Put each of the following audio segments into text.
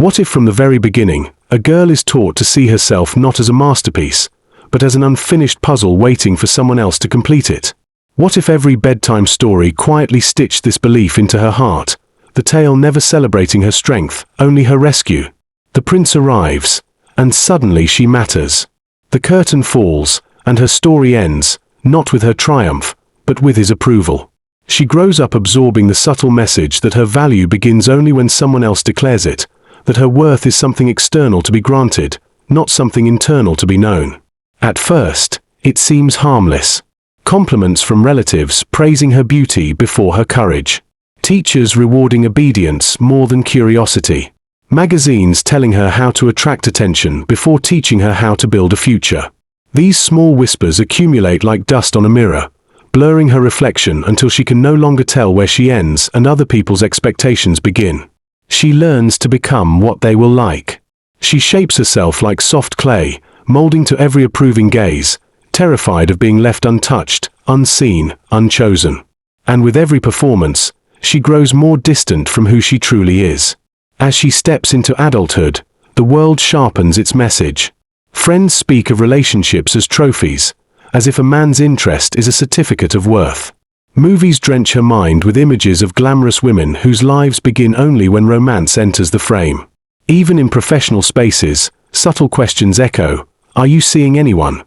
What if from the very beginning, a girl is taught to see herself not as a masterpiece, but as an unfinished puzzle waiting for someone else to complete it? What if every bedtime story quietly stitched this belief into her heart, the tale never celebrating her strength, only her rescue? The prince arrives, and suddenly she matters. The curtain falls, and her story ends, not with her triumph, but with his approval. She grows up absorbing the subtle message that her value begins only when someone else declares it, that her worth is something external to be granted, not something internal to be known. At first, it seems harmless. Compliments from relatives praising her beauty before her courage. Teachers rewarding obedience more than curiosity. Magazines telling her how to attract attention before teaching her how to build a future. These small whispers accumulate like dust on a mirror, blurring her reflection until she can no longer tell where she ends and other people's expectations begin. She learns to become what they will like. She shapes herself like soft clay, molding to every approving gaze, terrified of being left untouched, unseen, unchosen. And with every performance, she grows more distant from who she truly is. As she steps into adulthood, the world sharpens its message. Friends speak of relationships as trophies, as if a man's interest is a certificate of worth. Movies drench her mind with images of glamorous women whose lives begin only when romance enters the frame. Even in professional spaces, subtle questions echo, "Are you seeing anyone?"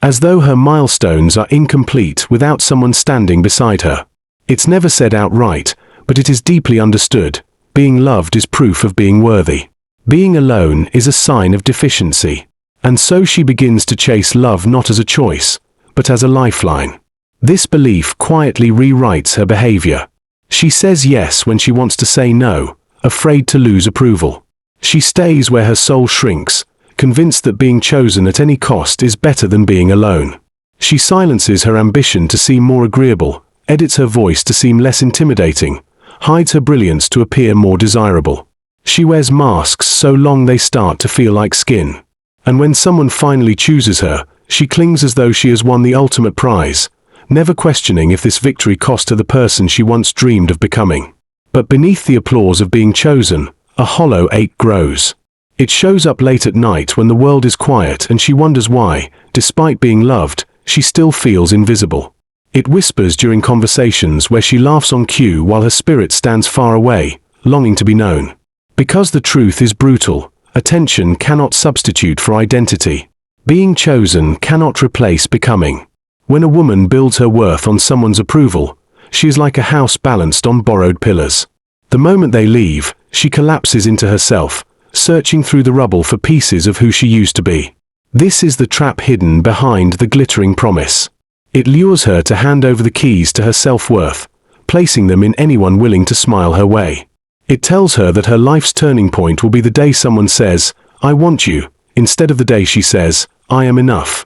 As though her milestones are incomplete without someone standing beside her. It's never said outright, but it is deeply understood. Being loved is proof of being worthy. Being alone is a sign of deficiency. And so she begins to chase love not as a choice, but as a lifeline. This belief quietly rewrites her behavior. She says yes when she wants to say no, afraid to lose approval. She stays where her soul shrinks, convinced that being chosen at any cost is better than being alone. She silences her ambition to seem more agreeable, edits her voice to seem less intimidating, hides her brilliance to appear more desirable. She wears masks so long they start to feel like skin. And when someone finally chooses her, she clings as though she has won the ultimate prize, never questioning if this victory cost her the person she once dreamed of becoming. But beneath the applause of being chosen, a hollow ache grows. It shows up late at night when the world is quiet and she wonders why, despite being loved, she still feels invisible. It whispers during conversations where she laughs on cue while her spirit stands far away, longing to be known. Because the truth is brutal, attention cannot substitute for identity. Being chosen cannot replace becoming. When a woman builds her worth on someone's approval, she is like a house balanced on borrowed pillars. The moment they leave, she collapses into herself, searching through the rubble for pieces of who she used to be. This is the trap hidden behind the glittering promise. It lures her to hand over the keys to her self-worth, placing them in anyone willing to smile her way. It tells her that her life's turning point will be the day someone says, "I want you," instead of the day she says, "I am enough."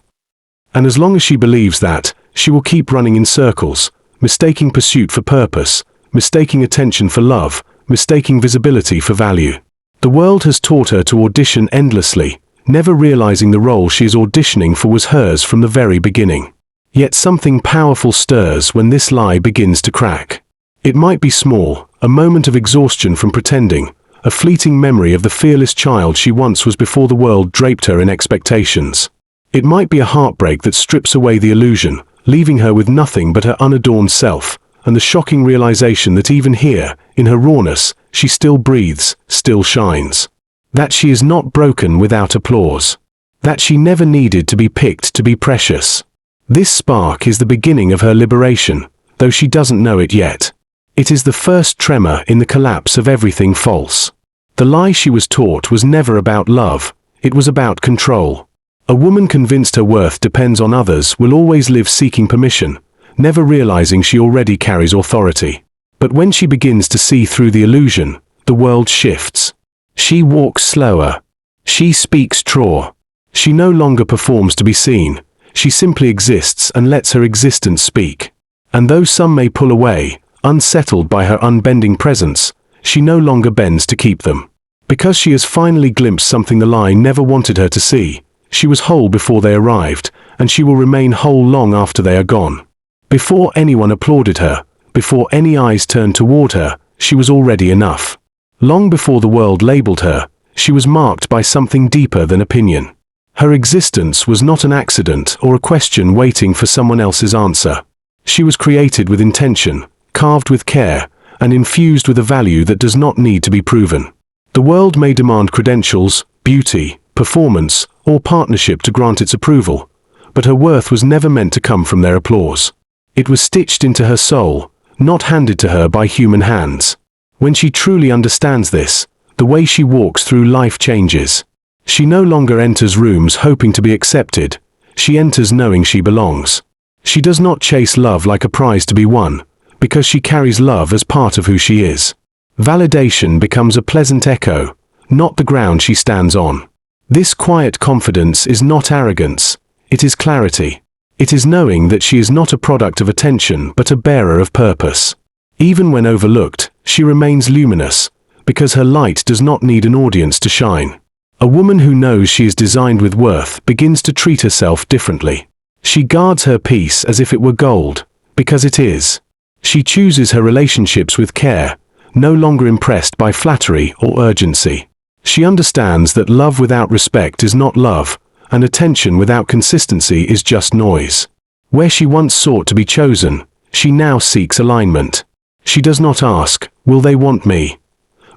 And as long as she believes that, she will keep running in circles, mistaking pursuit for purpose, mistaking attention for love, mistaking visibility for value. The world has taught her to audition endlessly, never realizing the role she is auditioning for was hers from the very beginning. Yet something powerful stirs when this lie begins to crack. It might be small, a moment of exhaustion from pretending, a fleeting memory of the fearless child she once was before the world draped her in expectations. It might be a heartbreak that strips away the illusion, leaving her with nothing but her unadorned self, and the shocking realization that even here, in her rawness, she still breathes, still shines. That she is not broken without applause. That she never needed to be picked to be precious. This spark is the beginning of her liberation, though she doesn't know it yet. It is the first tremor in the collapse of everything false. The lie she was taught was never about love, it was about control. A woman convinced her worth depends on others will always live seeking permission, never realizing she already carries authority. But when she begins to see through the illusion, the world shifts. She walks slower. She speaks truer. She no longer performs to be seen. She simply exists and lets her existence speak. And though some may pull away, unsettled by her unbending presence, she no longer bends to keep them. Because she has finally glimpsed something the lie never wanted her to see. She was whole before they arrived, and she will remain whole long after they are gone. Before anyone applauded her, before any eyes turned toward her, she was already enough. Long before the world labeled her, she was marked by something deeper than opinion. Her existence was not an accident or a question waiting for someone else's answer. She was created with intention, carved with care, and infused with a value that does not need to be proven. The world may demand credentials, beauty, performance, or partnership to grant its approval, but her worth was never meant to come from their applause. It was stitched into her soul, not handed to her by human hands. When she truly understands this, the way she walks through life changes. She no longer enters rooms hoping to be accepted. She enters knowing she belongs. She does not chase love like a prize to be won, because she carries love as part of who she is. Validation becomes a pleasant echo, not the ground she stands on. This quiet confidence is not arrogance, it is clarity. It is knowing that she is not a product of attention but a bearer of purpose. Even when overlooked, she remains luminous, because her light does not need an audience to shine. A woman who knows she is designed with worth begins to treat herself differently. She guards her peace as if it were gold, because it is. She chooses her relationships with care, no longer impressed by flattery or urgency. She understands that love without respect is not love, and attention without consistency is just noise. Where she once sought to be chosen, she now seeks alignment. She does not ask, will they want me?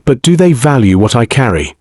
But do they value what I carry?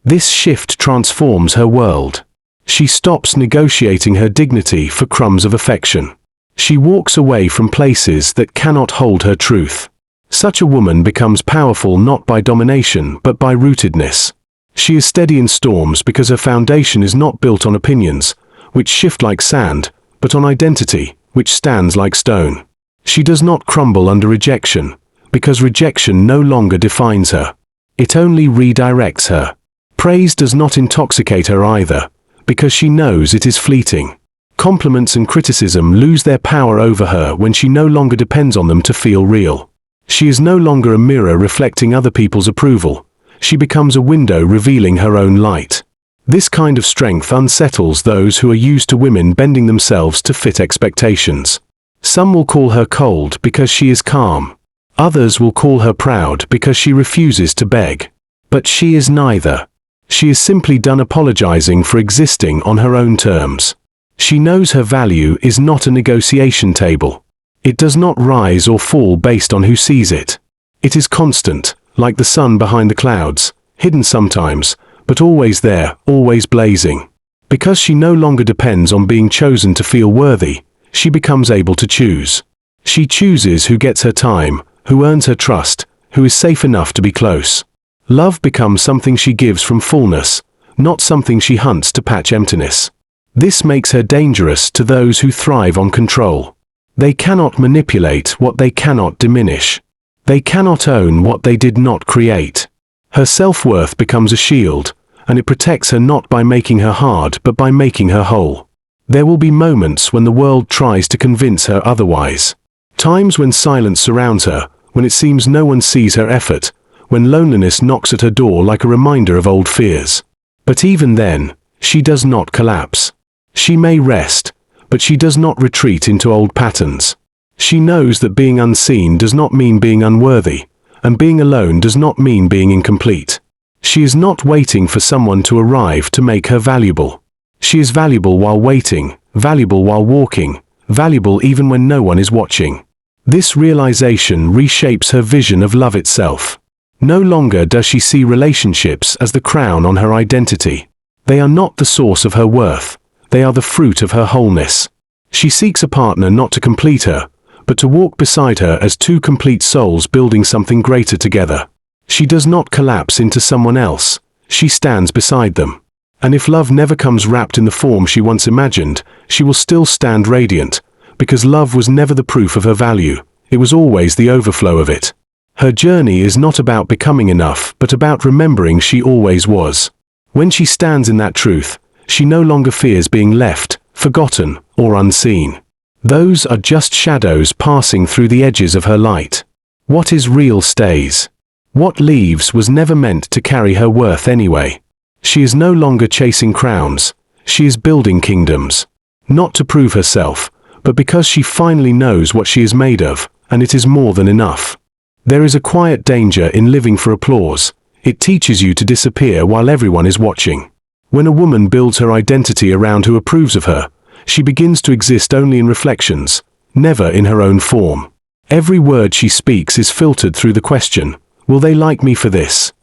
This shift transforms her world. She stops negotiating her dignity for crumbs of affection. She walks away from places that cannot hold her truth. Such a woman becomes powerful not by domination but by rootedness. She is steady in storms because her foundation is not built on opinions, which shift like sand, but on identity, which stands like stone. She does not crumble under rejection, because rejection no longer defines her. It only redirects her. Praise does not intoxicate her either, because she knows it is fleeting. Compliments and criticism lose their power over her when she no longer depends on them to feel real. She is no longer a mirror reflecting other people's approval. She becomes a window revealing her own light. This kind of strength unsettles those who are used to women bending themselves to fit expectations. Some will call her cold because she is calm. Others will call her proud because she refuses to beg. But she is neither. She is simply done apologizing for existing on her own terms. She knows her value is not a negotiation table. It does not rise or fall based on who sees it. It is constant, like the sun behind the clouds, hidden sometimes, but always there, always blazing. Because she no longer depends on being chosen to feel worthy, she becomes able to choose. She chooses who gets her time, who earns her trust, who is safe enough to be close. Love becomes something she gives from fullness, not something she hunts to patch emptiness. This makes her dangerous to those who thrive on control. They cannot manipulate what they cannot diminish. They cannot own what they did not create. Her self-worth becomes a shield, and it protects her not by making her hard but by making her whole. There will be moments when the world tries to convince her otherwise. Times when silence surrounds her, when it seems no one sees her effort, when loneliness knocks at her door like a reminder of old fears. But even then, she does not collapse. She may rest, but she does not retreat into old patterns. She knows that being unseen does not mean being unworthy, and being alone does not mean being incomplete. She is not waiting for someone to arrive to make her valuable. She is valuable while waiting, valuable while walking, valuable even when no one is watching. This realization reshapes her vision of love itself. No longer does she see relationships as the crown on her identity. They are not the source of her worth. They are the fruit of her wholeness. She seeks a partner not to complete her, but to walk beside her as two complete souls building something greater together. She does not collapse into someone else. She stands beside them. And if love never comes wrapped in the form she once imagined, she will still stand radiant, because love was never the proof of her value. It was always the overflow of it. Her journey is not about becoming enough, but about remembering she always was. When she stands in that truth, she no longer fears being left, forgotten, or unseen. Those are just shadows passing through the edges of her light. What is real stays. What leaves was never meant to carry her worth anyway. She is no longer chasing crowns. She is building kingdoms. Not to prove herself, but because she finally knows what she is made of, and it is more than enough. There is a quiet danger in living for applause. It teaches you to disappear while everyone is watching. When a woman builds her identity around who approves of her, she begins to exist only in reflections, never in her own form. Every word she speaks is filtered through the question, will they like me for this?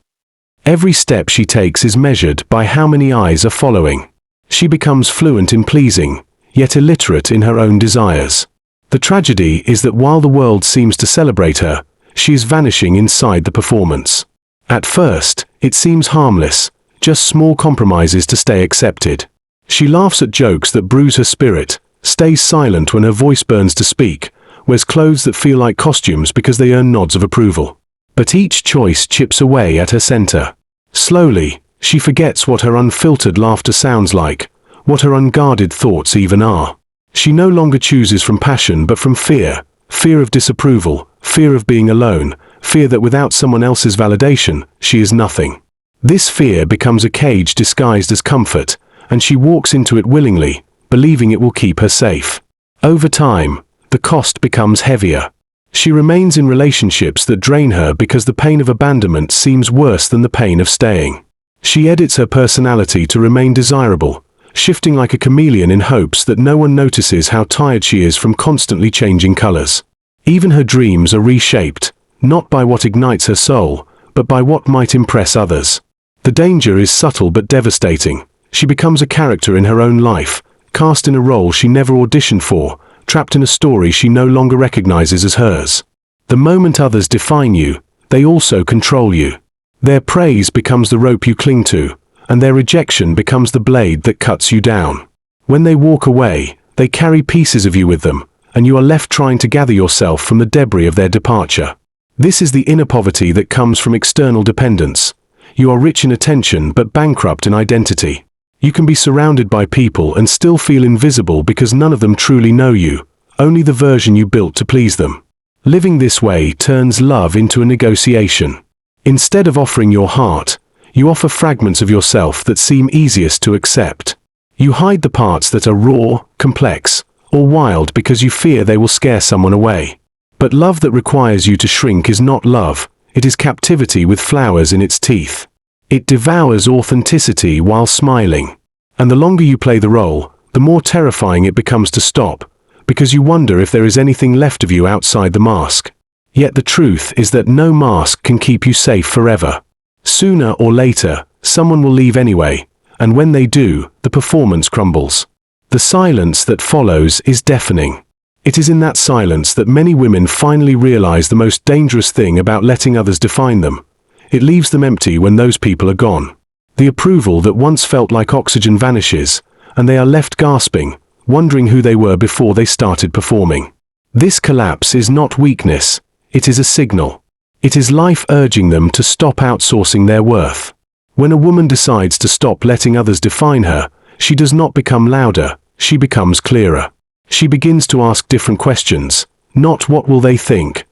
Every step she takes is measured by how many eyes are following. She becomes fluent in pleasing, yet illiterate in her own desires. The tragedy is that while the world seems to celebrate her, she is vanishing inside the performance. At first, it seems harmless, just small compromises to stay accepted. She laughs at jokes that bruise her spirit, stays silent when her voice burns to speak, wears clothes that feel like costumes because they earn nods of approval. But each choice chips away at her center. Slowly, she forgets what her unfiltered laughter sounds like, what her unguarded thoughts even are. She no longer chooses from passion but from fear, fear of disapproval, fear of being alone, fear that without someone else's validation, she is nothing. This fear becomes a cage disguised as comfort, and she walks into it willingly, believing it will keep her safe. Over time, the cost becomes heavier. She remains in relationships that drain her because the pain of abandonment seems worse than the pain of staying. She edits her personality to remain desirable, shifting like a chameleon in hopes that no one notices how tired she is from constantly changing colors. Even her dreams are reshaped, not by what ignites her soul, but by what might impress others. The danger is subtle but devastating. She becomes a character in her own life, cast in a role she never auditioned for, trapped in a story she no longer recognizes as hers. The moment others define you, they also control you. Their praise becomes the rope you cling to, and their rejection becomes the blade that cuts you down. When they walk away, they carry pieces of you with them, and you are left trying to gather yourself from the debris of their departure. This is the inner poverty that comes from external dependence. You are rich in attention but bankrupt in identity. You can be surrounded by people and still feel invisible because none of them truly know you, only the version you built to please them. Living this way turns love into a negotiation. Instead of offering your heart, you offer fragments of yourself that seem easiest to accept. You hide the parts that are raw, complex, or wild because you fear they will scare someone away. But love that requires you to shrink is not love, it is captivity with flowers in its teeth. It devours authenticity while smiling. And the longer you play the role, the more terrifying it becomes to stop, because you wonder if there is anything left of you outside the mask. Yet the truth is that no mask can keep you safe forever. Sooner or later, someone will leave anyway, and when they do, the performance crumbles. The silence that follows is deafening. It is in that silence that many women finally realize the most dangerous thing about letting others define them. It leaves them empty when those people are gone. The approval that once felt like oxygen vanishes, and they are left gasping, wondering who they were before they started performing. This collapse is not weakness, it is a signal. It is life urging them to stop outsourcing their worth. When a woman decides to stop letting others define her, she does not become louder, she becomes clearer. She begins to ask different questions, not what will they think,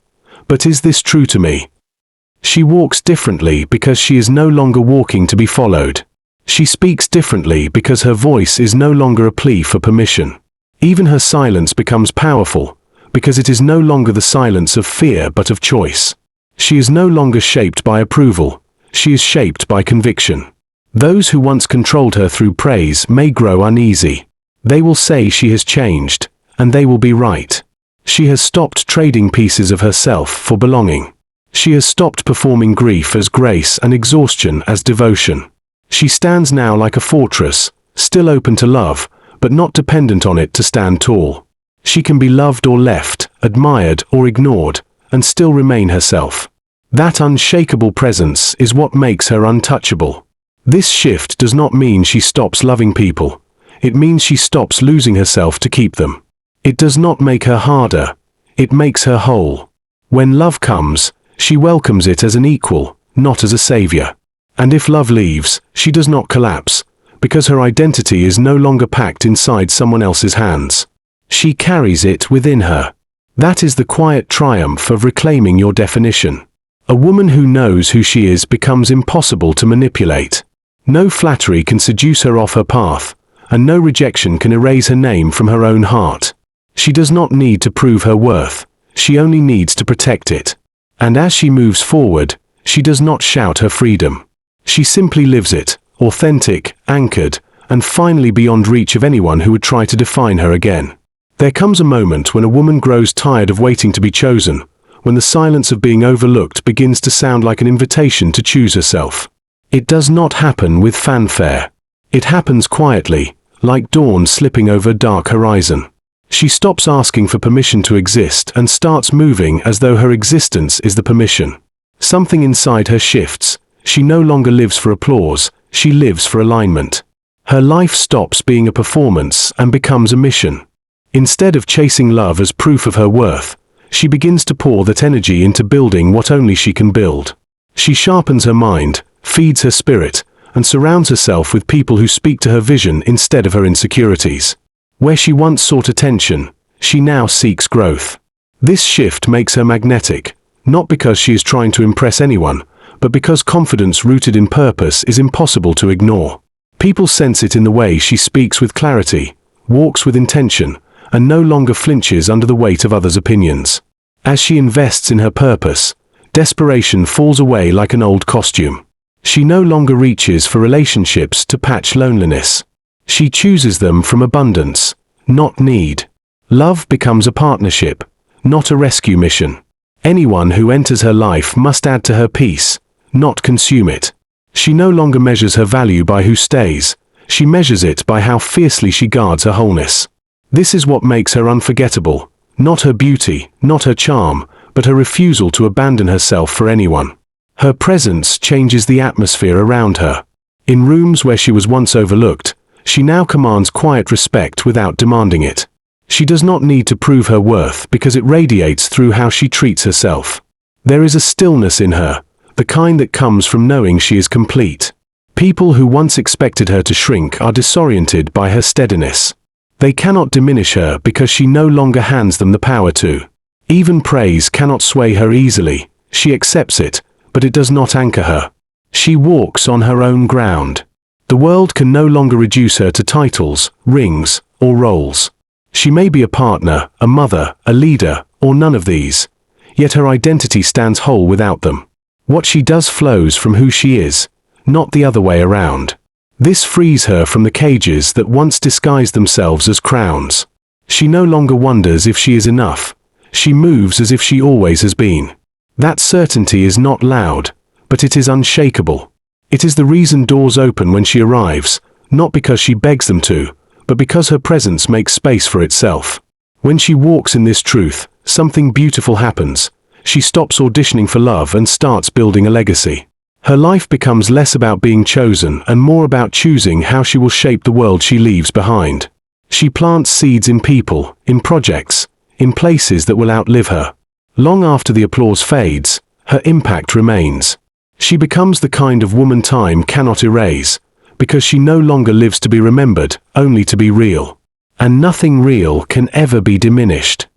but is this true to me? She walks differently because she is no longer walking to be followed. She speaks differently because her voice is no longer a plea for permission. Even her silence becomes powerful, because it is no longer the silence of fear but of choice. She is no longer shaped by approval, she is shaped by conviction. Those who once controlled her through praise may grow uneasy. They will say she has changed, and they will be right. She has stopped trading pieces of herself for belonging. She has stopped performing grief as grace and exhaustion as devotion. She stands now like a fortress, still open to love, but not dependent on it to stand tall. She can be loved or left, admired or ignored, and still remain herself. That unshakable presence is what makes her untouchable. This shift does not mean she stops loving people. It means she stops losing herself to keep them. It does not make her harder. It makes her whole. When love comes, she welcomes it as an equal, not as a savior. And if love leaves, she does not collapse, because her identity is no longer packed inside someone else's hands. She carries it within her. That is the quiet triumph of reclaiming your definition. A woman who knows who she is becomes impossible to manipulate. No flattery can seduce her off her path, and no rejection can erase her name from her own heart. She does not need to prove her worth, she only needs to protect it. And as she moves forward, she does not shout her freedom. She simply lives it, authentic, anchored, and finally beyond reach of anyone who would try to define her again. There comes a moment when a woman grows tired of waiting to be chosen, when the silence of being overlooked begins to sound like an invitation to choose herself. It does not happen with fanfare. It happens quietly, like dawn slipping over a dark horizon. She stops asking for permission to exist and starts moving as though her existence is the permission. Something inside her shifts. She no longer lives for applause, she lives for alignment. Her life stops being a performance and becomes a mission. Instead of chasing love as proof of her worth, she begins to pour that energy into building what only she can build. She sharpens her mind, feeds her spirit, and surrounds herself with people who speak to her vision instead of her insecurities. Where she once sought attention, she now seeks growth. This shift makes her magnetic, not because she is trying to impress anyone, but because confidence rooted in purpose is impossible to ignore. People sense it in the way she speaks with clarity, walks with intention, and no longer flinches under the weight of others' opinions. As she invests in her purpose, desperation falls away like an old costume. She no longer reaches for relationships to patch loneliness. She chooses them from abundance, not need. Love becomes a partnership, not a rescue mission. Anyone who enters her life must add to her peace, not consume it. She no longer measures her value by who stays, she measures it by how fiercely she guards her wholeness. This is what makes her unforgettable, not her beauty, not her charm, but her refusal to abandon herself for anyone. Her presence changes the atmosphere around her. In rooms where she was once overlooked, she now commands quiet respect without demanding it. She does not need to prove her worth because it radiates through how she treats herself. There is a stillness in her, the kind that comes from knowing she is complete. People who once expected her to shrink are disoriented by her steadiness. They cannot diminish her because she no longer hands them the power to. Even praise cannot sway her easily. She accepts it, but it does not anchor her. She walks on her own ground. The world can no longer reduce her to titles, rings, or roles. She may be a partner, a mother, a leader, or none of these, yet her identity stands whole without them. What she does flows from who she is, not the other way around. This frees her from the cages that once disguised themselves as crowns. She no longer wonders if she is enough. She moves as if she always has been. That certainty is not loud, but it is unshakable. It is the reason doors open when she arrives, not because she begs them to, but because her presence makes space for itself. When she walks in this truth, something beautiful happens. She stops auditioning for love and starts building a legacy. Her life becomes less about being chosen and more about choosing how she will shape the world she leaves behind. She plants seeds in people, in projects, in places that will outlive her. Long after the applause fades, her impact remains. She becomes the kind of woman time cannot erase, because she no longer lives to be remembered, only to be real. And nothing real can ever be diminished.